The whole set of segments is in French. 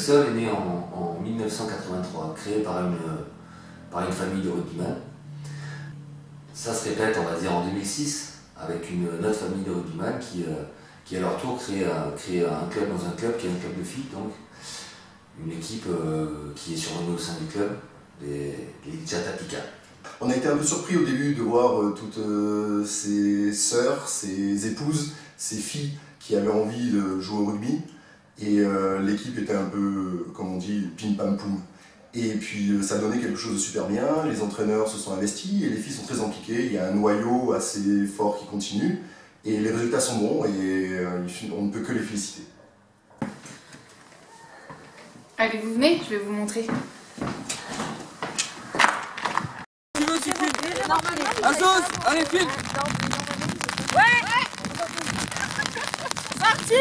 Brixol est né en 1983, créé par une famille de rugbyman. Ça se répète, on va dire, en 2006, avec une autre famille de rugbyman qui à leur tour crée un club dans un club qui est un club de filles, donc une équipe qui est surnommée au sein du club, les Licata Pika. On a été un peu surpris au début de voir toutes ces sœurs, ces épouses, ces filles qui avaient envie de jouer au rugby. Et l'équipe était un peu, comme on dit, pim pam poum. Et puis ça donnait quelque chose de super bien, les entraîneurs se sont investis et les filles sont très impliquées, il y a un noyau assez fort qui continue et les résultats sont bons et on ne peut que les féliciter. Allez, vous venez, je vais vous montrer. Tu veux, tu filmes. Azos, allez, filme. Ouais. Parti.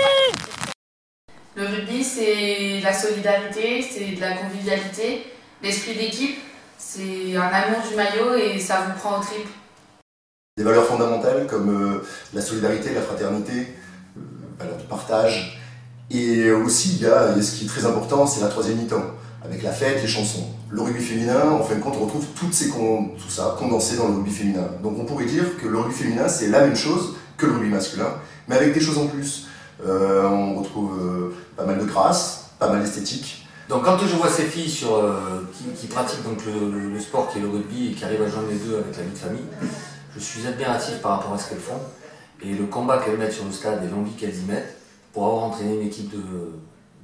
Le rugby, c'est la solidarité, c'est de la convivialité, l'esprit d'équipe, c'est un amour du maillot et ça vous prend aux tripes. Des valeurs fondamentales comme la solidarité, la fraternité, valeur de partage. Et aussi, il y a ce qui est très important, c'est la troisième mi-temps, avec la fête, les chansons. Le rugby féminin, en fin de compte, on retrouve tout ça condensé dans le rugby féminin. Donc on pourrait dire que le rugby féminin, c'est la même chose que le rugby masculin, mais avec des choses en plus. On retrouve pas mal de grâce, pas mal d'esthétique. Donc quand je vois ces filles qui pratiquent donc le sport qui est le rugby et qui arrivent à joindre les deux avec la vie de famille, je suis admiratif par rapport à ce qu'elles font et le combat qu'elles mettent sur le stade et l'envie qu'elles y mettent pour avoir entraîné une équipe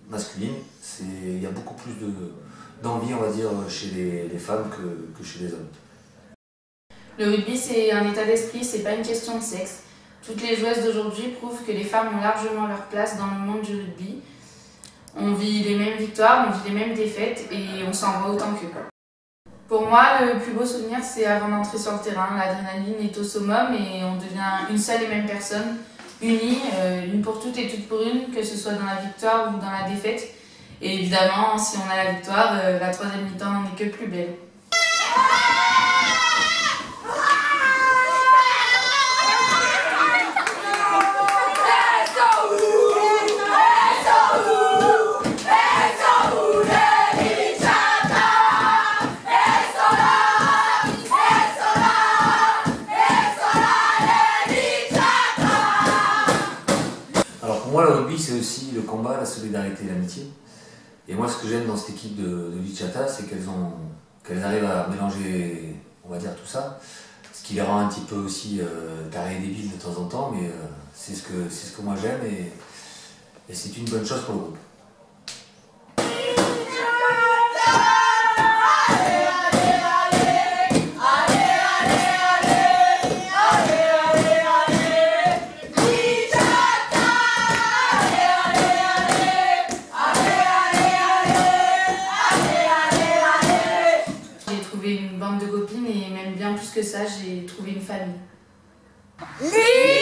masculine, il y a beaucoup plus d'envie, on va dire, chez les femmes que chez les hommes. Le rugby, c'est un état d'esprit, c'est pas une question de sexe. Toutes les joueuses d'aujourd'hui prouvent que les femmes ont largement leur place dans le monde du rugby. On vit les mêmes victoires, on vit les mêmes défaites et on s'en va autant qu'eux. Pour moi, le plus beau souvenir, c'est avant d'entrer sur le terrain. L'adrénaline est au summum et on devient une seule et même personne, unie, une pour toutes et toutes pour une, que ce soit dans la victoire ou dans la défaite. Et évidemment, si on a la victoire, la troisième mi-temps n'est que plus belle. Pour moi, le rugby, c'est aussi le combat, la solidarité et l'amitié. Et moi, ce que j'aime dans cette équipe de Licata, c'est qu'elles arrivent à mélanger, on va dire, tout ça. Ce qui les rend un petit peu aussi tarés et débiles de temps en temps, mais c'est ce que moi j'aime et c'est une bonne chose pour le groupe. Une bande de copines et même bien plus que ça, j'ai trouvé une famille. Oui.